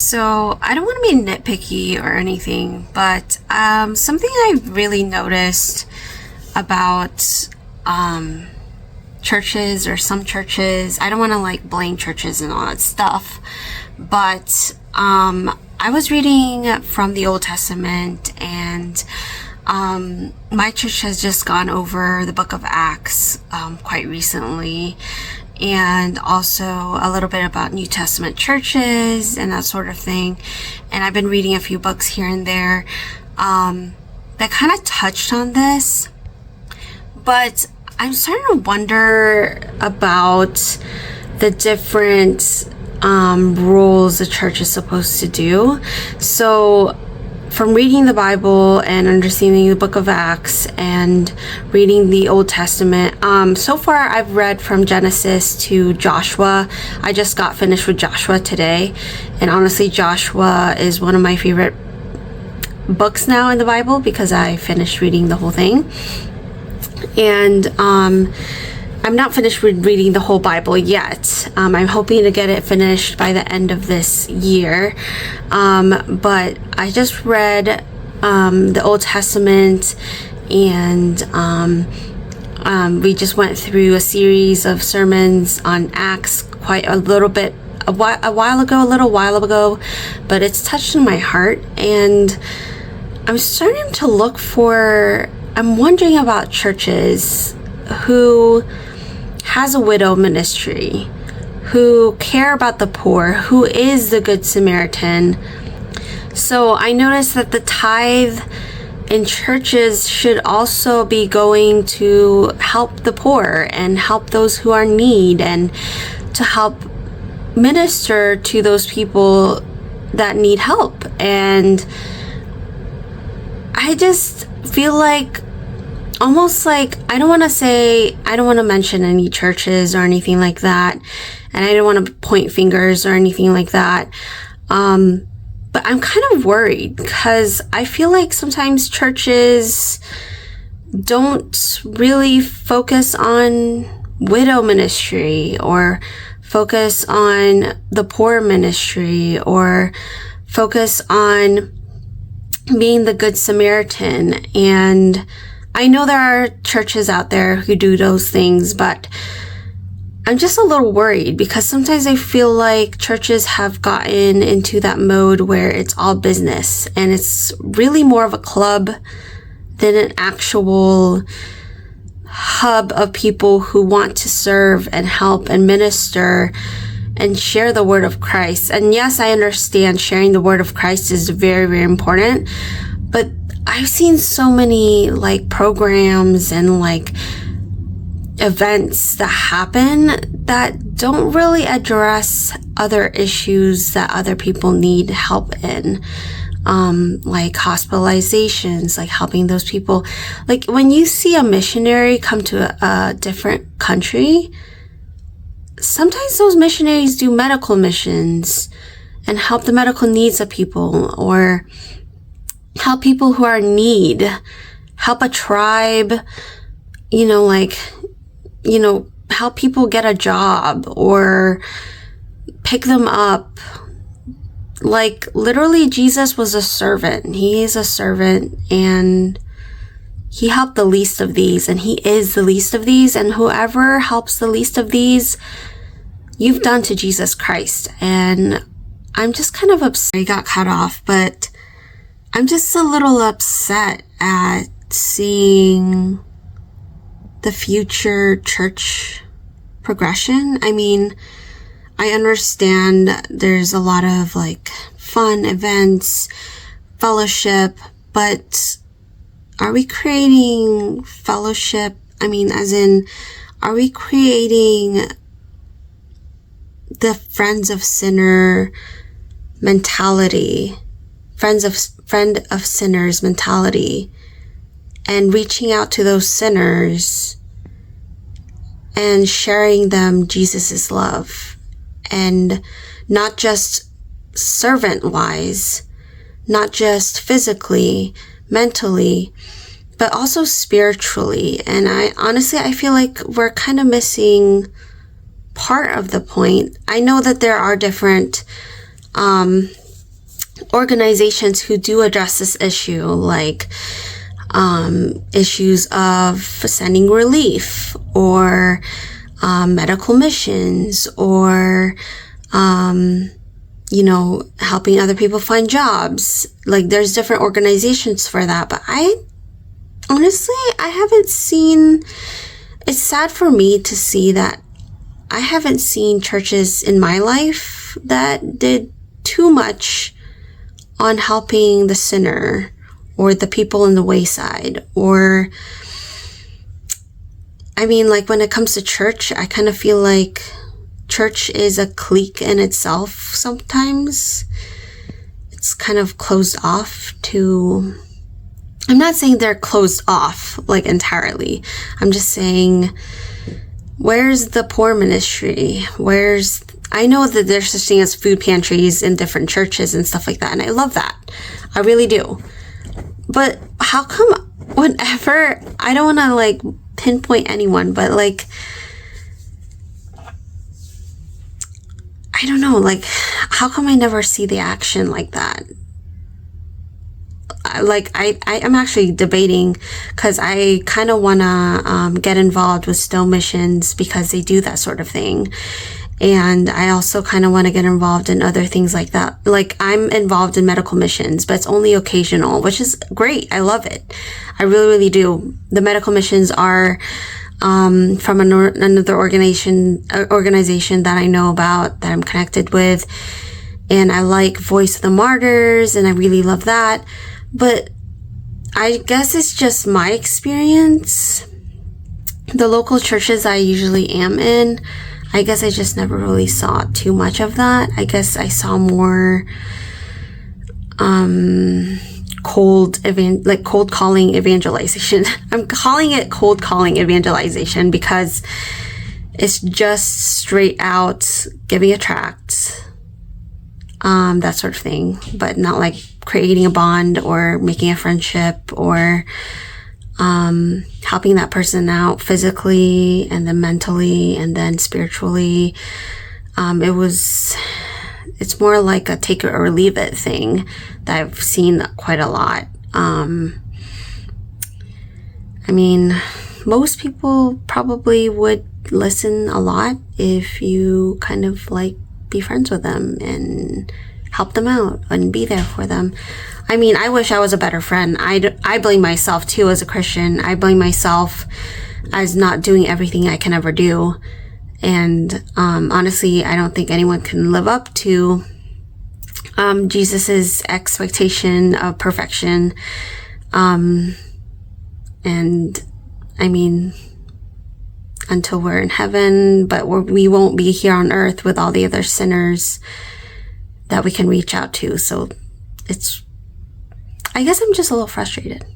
So, I don't want to be nitpicky or anything, but something I really noticed about churches or some churches, I don't want to like blame churches and all that stuff, but I was reading from the Old Testament, and my church has just gone over the book of Acts quite recently, and also a little bit about New Testament churches and that sort of thing. And I've been reading a few books here and there that kind of touched on this, but I'm starting to wonder about the different roles the church is supposed to do. So from reading the Bible and understanding the book of Acts and reading the Old Testament, so far I've read from Genesis to Joshua. I just got finished with Joshua today, and honestly Joshua is one of my favorite books now in the Bible because I finished reading the whole thing. And I'm not finished reading the whole Bible yet. I'm hoping to get it finished by the end of this year. But I just read the Old Testament, and we just went through a series of sermons on Acts quite a little while ago, but it's touched in my heart, and I'm wondering about churches who has a widow ministry, who care about the poor, who is the Good Samaritan. So I noticed that the tithe in churches should also be going to help the poor and help those who are in need, and to help minister to those people that need help. And I just feel like, almost like, I don't want to mention any churches or anything like that, and I don't want to point fingers or anything like that, but I'm kind of worried because I feel like sometimes churches don't really focus on widow ministry, or focus on the poor ministry, or focus on being the Good Samaritan. And I know there are churches out there who do those things, but I'm just a little worried because sometimes I feel like churches have gotten into that mode where it's all business, and it's really more of a club than an actual hub of people who want to serve and help and minister and share the word of Christ. And yes, I understand sharing the word of Christ is very, very important, but I've seen so many like programs and like events that happen that don't really address other issues that other people need help in, like hospitalizations, like helping those people. Like when you see a missionary come to a different country, sometimes those missionaries do medical missions and help the medical needs of people, or help people who are in need, help a tribe, help people get a job or pick them up. Like literally Jesus was a servant. He is a servant, and he helped the least of these, and he is the least of these, and whoever helps the least of these, you've done to Jesus Christ. And I'm just kind of upset I got cut off, but I'm just a little upset at seeing the future church progression. I mean, I understand there's a lot of like fun events, fellowship, but are we creating fellowship? I mean, as in, are we creating the friends of sinner mentality, friend of sinners mentality, and reaching out to those sinners and sharing them Jesus's love, and not just servant wise, not just physically, mentally, but also spiritually. And I feel like we're kind of missing part of the point. I know that there are different organizations who do address this issue, like issues of sending relief, or medical missions, or helping other people find jobs. Like, there's different organizations for that, but I haven't seen, it's sad for me to see that I haven't seen churches in my life that did too much on helping the sinner or the people in the wayside. Or, like, when it comes to church, I kind of feel like church is a clique in itself sometimes. It's kind of closed off to, I'm not saying they're closed off like entirely. I'm just saying, where's the poor ministry? I know that there's such thing as food pantries in different churches and stuff like that, and I love that. I really do. But how come whenever, I don't want to like pinpoint anyone, but like, I don't know, like, how come I never see the action like that? Like, I'm actually debating, because I kind of want to get involved with Still Missions, because they do that sort of thing. And I also kind of want to get involved in other things like that. Like, I'm involved in medical missions, but it's only occasional, which is great. I love it. I really, really do. The medical missions are from another organization that I know about, that I'm connected with. And I like Voice of the Martyrs, and I really love that. But I guess it's just my experience. The local churches I usually am in, I guess I just never really saw too much of that. I guess I saw more cold calling evangelization. I'm calling it cold calling evangelization because it's just straight out giving a tract, that sort of thing, but not like creating a bond or making a friendship or helping that person out physically and then mentally and then spiritually. It's more like a take it or leave it thing that I've seen quite a lot. Most people probably would listen a lot if you kind of like be friends with them and help them out and be there for them. I wish I was a better friend. I blame myself too as a Christian. I blame myself as not doing everything I can ever do. And honestly, I don't think anyone can live up to Jesus's expectation of perfection. Until we're in heaven, but we won't be here on earth with all the other sinners that we can reach out to. So I guess I'm just a little frustrated.